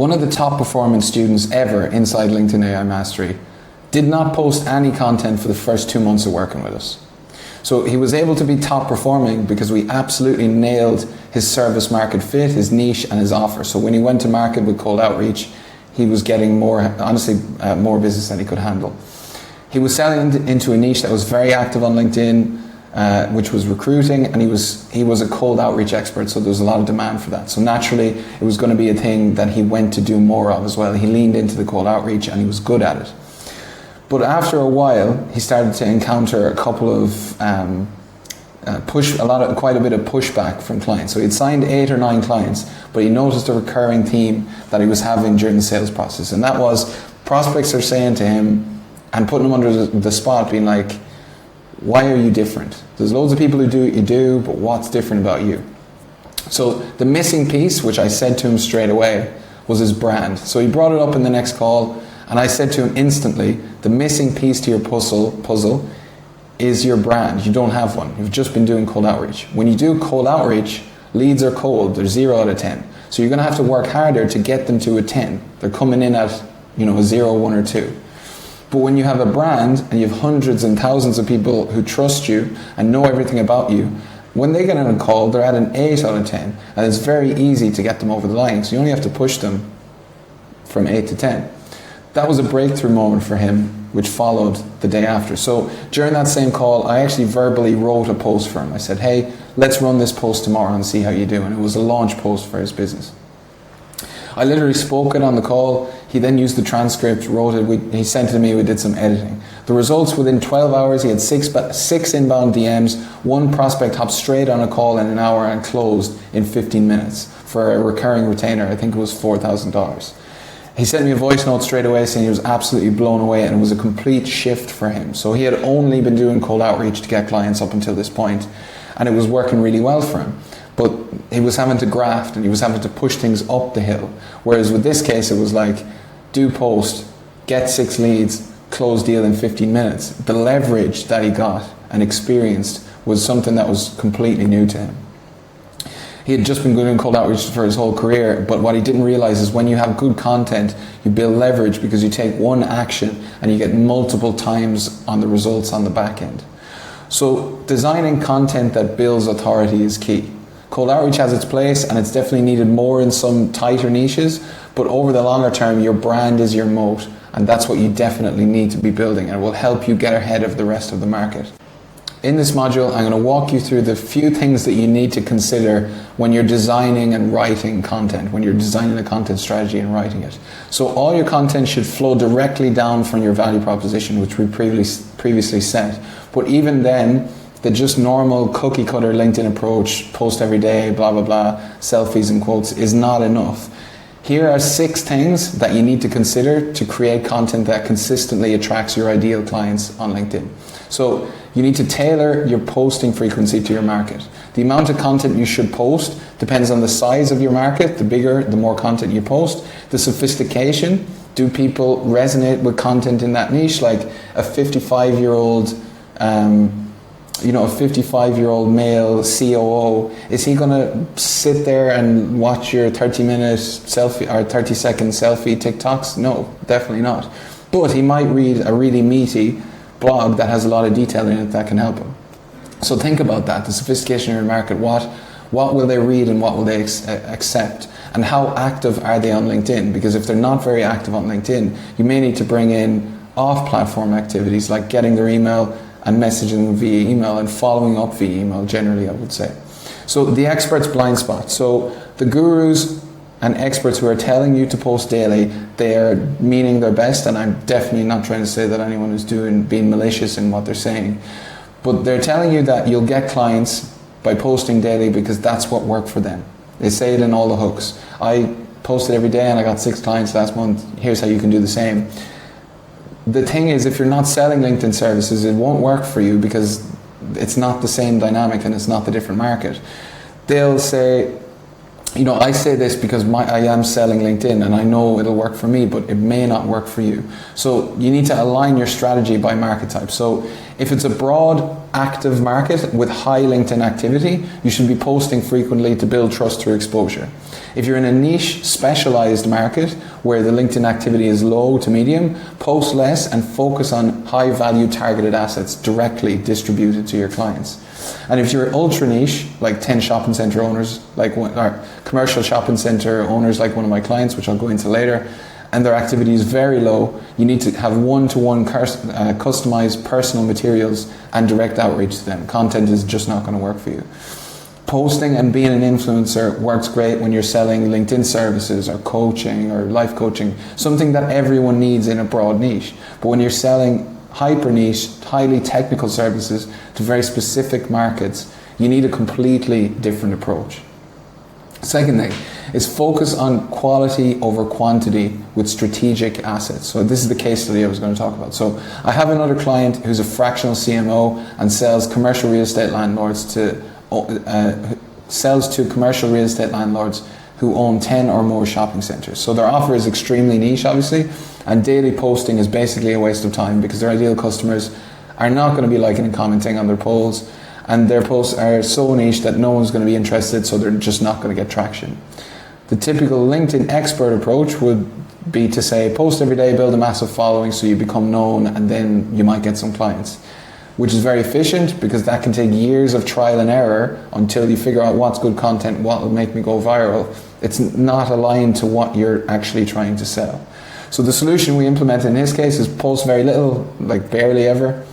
One of the top performing students ever inside LinkedIn AI Mastery did not post any content for the first 2 months of working with us. So he was able to be top performing because we absolutely nailed his service market fit, his niche and his offer. So when he went to market with cold outreach, he was getting more business than he could handle. He was selling into a niche that was very active on LinkedIn, which was recruiting, and he was a cold outreach expert, so there was a lot of demand for that. So naturally, it was going to be a thing that he went to do more of as well. He leaned into the cold outreach and he was good at it. But after a while, he started to encounter a couple of quite a bit of pushback from clients. So he'd signed 8 or 9 clients, but he noticed a recurring theme that he was having during the sales process, and that was prospects are saying to him and putting him under the spot, being like, why are you different? There's loads of people who do what you do, but what's different about you? So the missing piece, which I said to him straight away, was his brand. So he brought it up in the next call, and I said to him instantly, the missing piece to your puzzle is your brand. You don't have one. You've just been doing cold outreach. When you do cold outreach, leads are cold. They're 0 out of 10. So you're going to have to work harder to get them to a 10. They're coming in at a 0, 1 or 2. But when you have a brand and you have hundreds and thousands of people who trust you and know everything about you, when they get on a call, they're at an 8 out of 10. And it's very easy to get them over the line. So you only have to push them from 8 to 10. That was a breakthrough moment for him, which followed the day after. So during that same call, I actually verbally wrote a post for him. I said, hey, let's run this post tomorrow and see how you do. And it was a launch post for his business. I literally spoke it on the call. He then used the transcript, wrote it. He sent it to me. We did some editing. The results within 12 hours, he had 6 inbound DMs. 1 prospect hopped straight on a call in an hour and closed in 15 minutes for a recurring retainer. I think it was $4,000. He sent me a voice note straight away saying he was absolutely blown away, and it was a complete shift for him. So he had only been doing cold outreach to get clients up until this point, and it was working really well for him. But he was having to graft and he was having to push things up the hill. Whereas with this case, it was like, do post, get 6 leads, close deal in 15 minutes. The leverage that he got and experienced was something that was completely new to him. He had just been doing cold outreach for his whole career, but what he didn't realize is when you have good content, you build leverage because you take one action and you get multiple times on the results on the back end. So designing content that builds authority is key. Cold outreach has its place and it's definitely needed more in some tighter niches, but over the longer term, your brand is your moat, and that's what you definitely need to be building, and it will help you get ahead of the rest of the market. In this module, I'm going to walk you through the few things that you need to consider when you're designing and writing content, when you're designing a content strategy and writing it. So all your content should flow directly down from your value proposition, which we previously set. But even then, the just normal cookie cutter LinkedIn approach, post every day, blah, blah, blah, selfies and quotes is not enough. Here are 6 things that you need to consider to create content that consistently attracts your ideal clients on LinkedIn. So you need to tailor your posting frequency to your market. The amount of content you should post depends on the size of your market. The bigger, the more content you post. The sophistication, do people resonate with content in that niche? Like a 55-year-old a 55-year-old male COO, is he going to sit there and watch your 30-minute selfie or 30-second selfie TikToks? No, definitely not. But he might read a really meaty blog that has a lot of detail in it that can help him. So think about that, the sophistication of your market. What will they read and what will they accept? And how active are they on LinkedIn? Because if they're not very active on LinkedIn, you may need to bring in off-platform activities like getting their email and messaging them via email and following up via email generally, I would say. So the expert's blind spot. So the gurus and experts who are telling you to post daily, they are meaning their best, and I'm definitely not trying to say that anyone is being malicious in what they're saying. But they're telling you that you'll get clients by posting daily because that's what worked for them. They say it in all the hooks. I posted every day and I got 6 clients last month. Here's how you can do the same. The thing is, if you're not selling LinkedIn services, it won't work for you because it's not the same dynamic and it's not the different market. They'll say, I say this because I am selling LinkedIn and I know it'll work for me, but it may not work for you. So you need to align your strategy by market type. So if it's a broad, active market with high LinkedIn activity, you should be posting frequently to build trust through exposure. If you're in a niche specialized market where the LinkedIn activity is low to medium, post less and focus on high value targeted assets directly distributed to your clients. And if you're ultra niche, like 10 shopping center owners, or commercial shopping center owners like one of my clients, which I'll go into later, and their activity is very low, you need to have one-to-one customized personal materials and direct outreach to them. Content is just not going to work for you. Posting and being an influencer works great when you're selling LinkedIn services or coaching or life coaching, something that everyone needs in a broad niche. But when you're selling hyper niche, highly technical services to very specific markets, you need a completely different approach. Second thing is focus on quality over quantity with strategic assets. So this is the case study I was going to talk about. So I have another client who's a fractional CMO and sells to commercial real estate landlords who own 10 or more shopping centres. So their offer is extremely niche, obviously, and daily posting is basically a waste of time because their ideal customers are not going to be liking and commenting on their posts, and their posts are so niche that no one's going to be interested, so they're just not going to get traction. The typical LinkedIn expert approach would be to say, post every day, build a massive following so you become known, and then you might get some clients, which is very efficient because that can take years of trial and error until you figure out what's good content, what will make me go viral. It's not aligned to what you're actually trying to sell. So the solution we implemented in his case is post very little, like barely ever,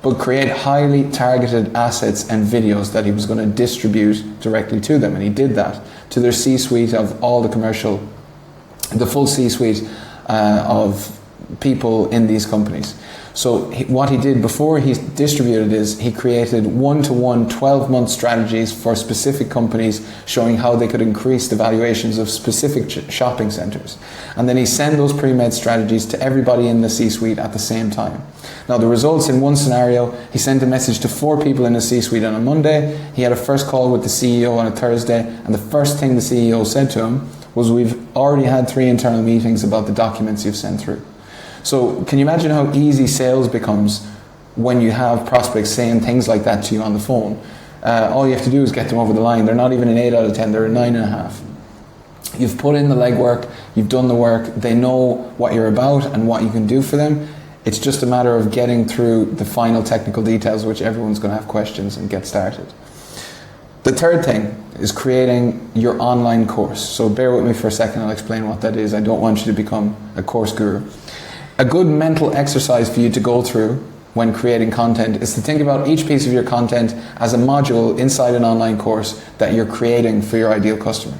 but create highly targeted assets and videos that he was going to distribute directly to them. And he did that to their C-suite of all the full C-suite of people in these companies. So what he did before he distributed is he created one-to-one 12-month strategies for specific companies showing how they could increase the valuations of specific shopping centres. And then he sent those pre-made strategies to everybody in the C-suite at the same time. Now the results in one scenario, he sent a message to 4 people in the C-suite on a Monday, he had a first call with the CEO on a Thursday, and the first thing the CEO said to him was, "We've already had 3 internal meetings about the documents you've sent through." So can you imagine how easy sales becomes when you have prospects saying things like that to you on the phone? All you have to do is get them over the line. They're not even an 8 out of 10, they're a 9.5. You've put in the legwork, you've done the work, they know what you're about and what you can do for them. It's just a matter of getting through the final technical details, which everyone's going to have questions, and get started. The third thing is creating your online course. So bear with me for a second, I'll explain what that is. I don't want you to become a course guru. A good mental exercise for you to go through when creating content is to think about each piece of your content as a module inside an online course that you're creating for your ideal customer.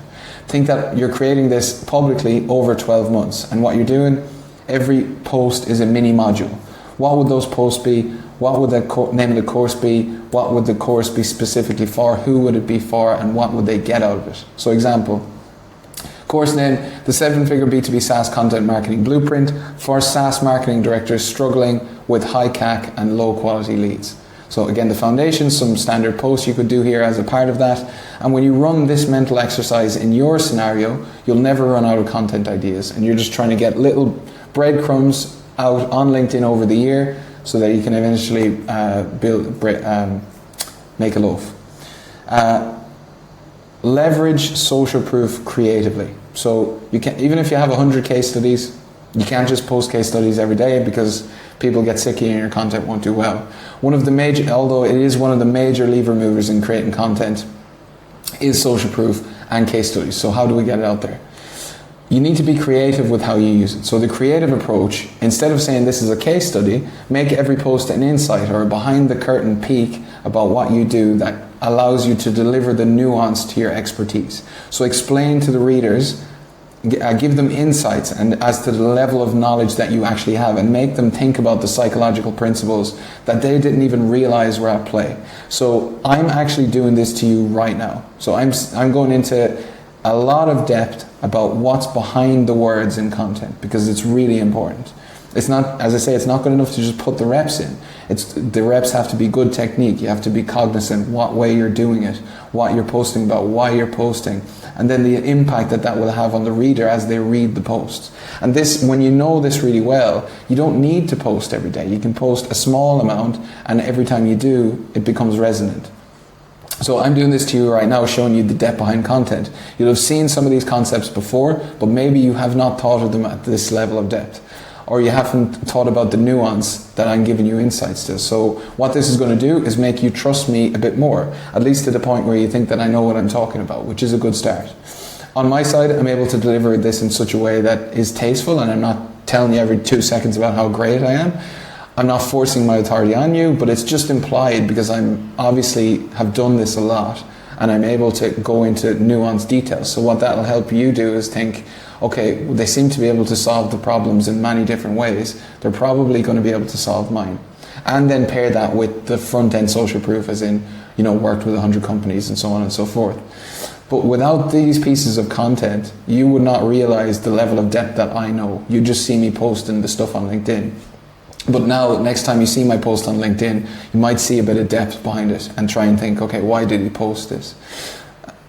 Think that you're creating this publicly over 12 months, and what you're doing, every post is a mini module. What would those posts be? What would the name of the course be? What would the course be specifically for? Who would it be for? And what would they get out of it? So example, course name, the 7-figure B2B SaaS content marketing blueprint for SaaS marketing directors struggling with high CAC and low quality leads. So again, the foundation, some standard posts you could do here as a part of that. And when you run this mental exercise in your scenario, you'll never run out of content ideas. And you're just trying to get little breadcrumbs out on LinkedIn over the year so that you can eventually make a loaf. Leverage social proof creatively. So you can, even if you have 100 case studies, you can't just post case studies every day because people get sick of you and your content won't do well. Although it is one of the major lever movers in creating content, is social proof and case studies. So how do we get it out there? You need to be creative with how you use it. So the creative approach, instead of saying this is a case study, make every post an insight or a behind the curtain peek about what you do that allows you to deliver the nuance to your expertise. So explain to the readers, give them insights and as to the level of knowledge that you actually have, and make them think about the psychological principles that they didn't even realize were at play. So I'm actually doing this to you right now. So I'm going into a lot of depth about what's behind the words in content because it's really important. It's not, as I say, it's not good enough to just put the reps in. The reps have to be good technique. You have to be cognizant what way you're doing it, what you're posting about, why you're posting, and then the impact that will have on the reader as they read the posts. And this, when you know this really well, you don't need to post every day. You can post a small amount, and every time you do, it becomes resonant. So I'm doing this to you right now, showing you the depth behind content. You'll have seen some of these concepts before, but maybe you have not thought of them at this level of depth, or you haven't thought about the nuance that I'm giving you insights to. So what this is going to do is make you trust me a bit more, at least to the point where you think that I know what I'm talking about, which is a good start. On my side, I'm able to deliver this in such a way that is tasteful, and I'm not telling you every 2 seconds about how great I am. I'm not forcing my authority on you, but it's just implied because I'm obviously have done this a lot, and I'm able to go into nuanced details. So what that'll help you do is think, okay, they seem to be able to solve the problems in many different ways. They're probably going to be able to solve mine. And then pair that with the front-end social proof, as in, worked with 100 companies and so on and so forth. But without these pieces of content, you would not realize the level of depth that I know. You just see me posting the stuff on LinkedIn. But now, next time you see my post on LinkedIn, you might see a bit of depth behind it and try and think, okay, why did he post this?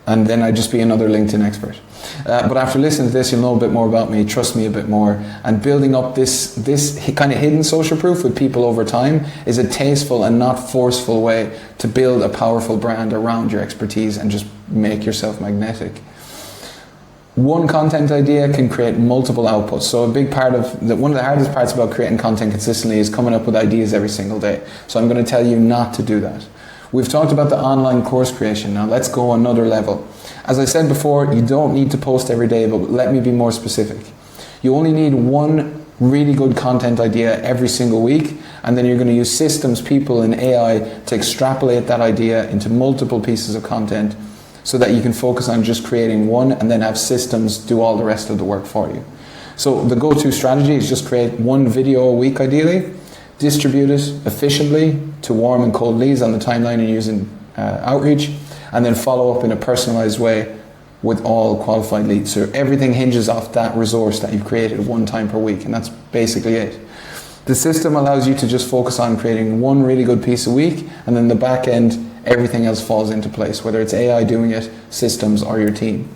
And then I'd just be another LinkedIn expert. But after listening to this, you'll know a bit more about me, trust me a bit more. And building up this kind of hidden social proof with people over time is a tasteful and not forceful way to build a powerful brand around your expertise and just make yourself magnetic. One content idea can create multiple outputs. So a big part of one of the hardest parts about creating content consistently is coming up with ideas every single day. So I'm going to tell you not to do that. We've talked about the online course creation. Now let's go another level. As I said before, you don't need to post every day, but let me be more specific. You only need one really good content idea every single week, and then you're going to use systems, people, and AI to extrapolate that idea into multiple pieces of content, so that you can focus on just creating one and then have systems do all the rest of the work for you. So the go-to strategy is just create one video a week ideally, distribute it efficiently to warm and cold leads on the timeline and using outreach, and then follow up in a personalized way with all qualified leads. So everything hinges off that resource that you've created one time per week, and that's basically it. The system allows you to just focus on creating one really good piece a week, and then the back end, everything else falls into place, whether it's AI doing it, systems, or your team.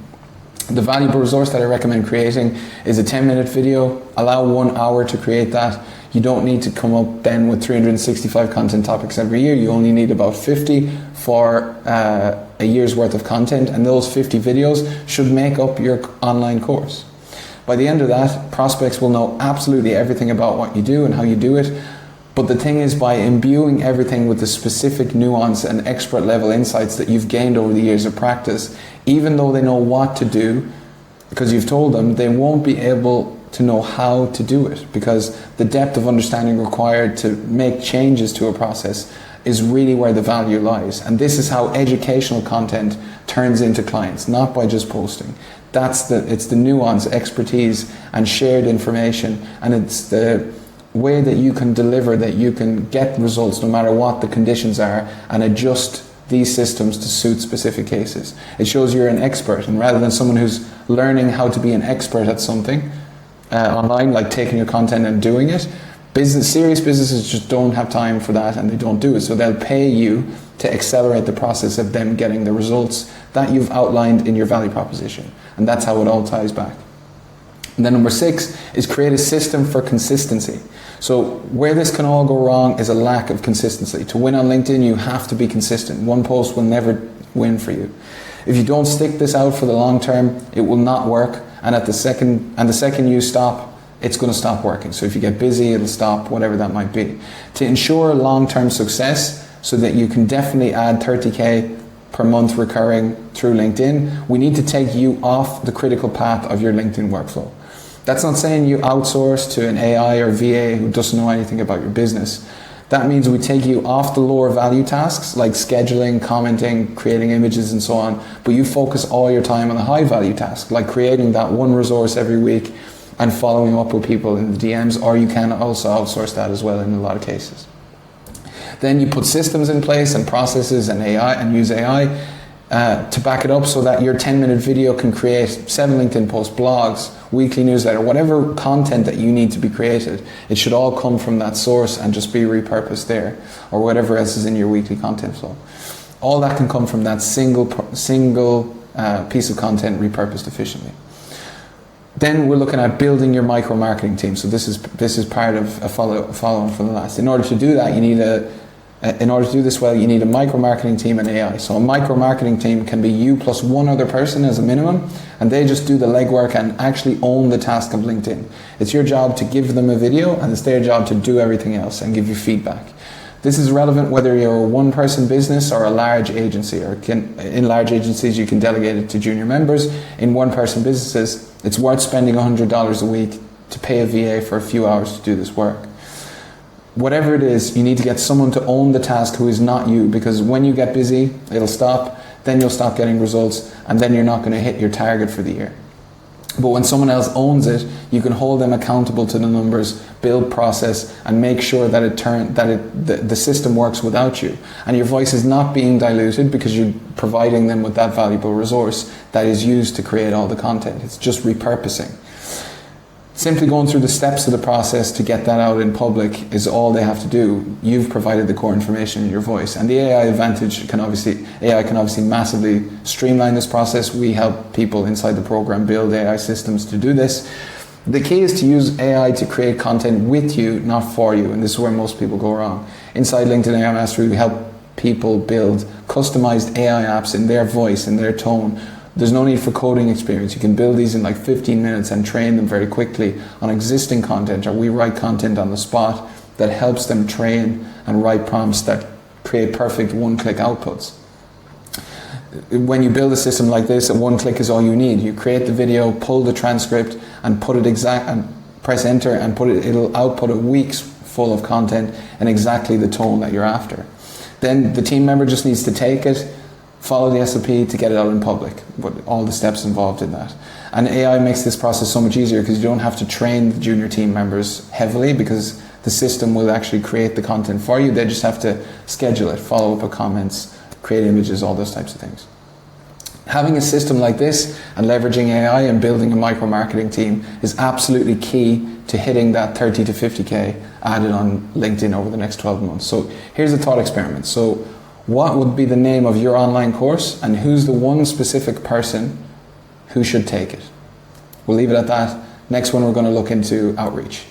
The valuable resource that I recommend creating is a 10-minute video. Allow 1 hour to create that. You don't need to come up then with 365 content topics every year. You only need about 50 for a year's worth of content, and those 50 videos should make up your online course. By the end of that, prospects will know absolutely everything about what you do and how you do it. But the thing is, by imbuing everything with the specific nuance and expert level insights that you've gained over the years of practice, even though they know what to do, because you've told them, they won't be able to know how to do it, because the depth of understanding required to make changes to a process is really where the value lies. And this is how educational content turns into clients, not by just posting. It's the nuance, expertise, and shared information, and it's the way that you can deliver, that you can get results no matter what the conditions are, and adjust these systems to suit specific cases. It shows you're an expert, and rather than someone who's learning how to be an expert at something online, like taking your content and doing it, serious businesses just don't have time for that, and they don't do it. So they'll pay you to accelerate the process of them getting the results that you've outlined in your value proposition. And that's how it all ties back. And then number 6 is create a system for consistency. So where this can all go wrong is a lack of consistency. To win on LinkedIn, you have to be consistent. One post will never win for you. If you don't stick this out for the long term, it will not work. And the second you stop, it's going to stop working. So if you get busy, it'll stop, whatever that might be. To ensure long-term success, so that you can definitely add 30K per month recurring through LinkedIn, we need to take you off the critical path of your LinkedIn workflow. That's not saying you outsource to an AI or VA who doesn't know anything about your business. That means we take you off the lower value tasks like scheduling, commenting, creating images and so on, but you focus all your time on the high value task, like creating that one resource every week and following up with people in the DMs, or you can also outsource that as well in a lot of cases. Then you put systems in place and processes and AI, and use AI to back it up, so that your 10-minute video can create 7 LinkedIn posts, blogs, weekly newsletter, whatever content that you need to be created. It should all come from that source and just be repurposed there, or whatever else is in your weekly content flow. All that can come from that single piece of content repurposed efficiently. Then we're looking at building your micro marketing team. So this is part of a follow-on from the last. In order to do that, you need a In order to do this well, you need a micro-marketing team and AI. So a micro-marketing team can be you plus one other person as a minimum, and they just do the legwork and actually own the task of LinkedIn. It's your job to give them a video, and it's their job to do everything else and give you feedback. This is relevant whether you're a one-person business or a large agency. In large agencies, you can delegate it to junior members. In one-person businesses, it's worth spending $100 a week to pay a VA for a few hours to do this work. Whatever it is, you need to get someone to own the task who is not you, because when you get busy, it'll stop, then you'll stop getting results, and then you're not going to hit your target for the year. But when someone else owns it, you can hold them accountable to the numbers, build process, and make sure that the system works without you. And your voice is not being diluted because you're providing them with that valuable resource that is used to create all the content. It's just repurposing. Simply going through the steps of the process to get that out in public is all they have to do. You've provided the core information in your voice. And the AI can obviously massively streamline this process. We help people inside the program build AI systems to do this. The key is to use AI to create content with you, not for you. And this is where most people go wrong. Inside LinkedIn AI Mastery, we help people build customized AI apps in their voice, in their tone. There's no need for coding experience. You can build these in like 15 minutes and train them very quickly on existing content, or we write content on the spot that helps them train and write prompts that create perfect one-click outputs. When you build a system like this, a one click is all you need. You create the video, pull the transcript, and put it and press enter, and it'll output a week's full of content in exactly the tone that you're after. Then the team member just needs to take it, follow the SOP to get it out in public, but all the steps involved in that. And AI makes this process so much easier because you don't have to train the junior team members heavily, because the system will actually create the content for you. They just have to schedule it, follow up with comments, create images, all those types of things. Having a system like this and leveraging AI and building a micro-marketing team is absolutely key to hitting that 30 to 50K added on LinkedIn over the next 12 months. So here's a thought experiment. So what would be the name of your online course, and who's the one specific person who should take it? We'll leave it at that. Next one, we're going to look into outreach.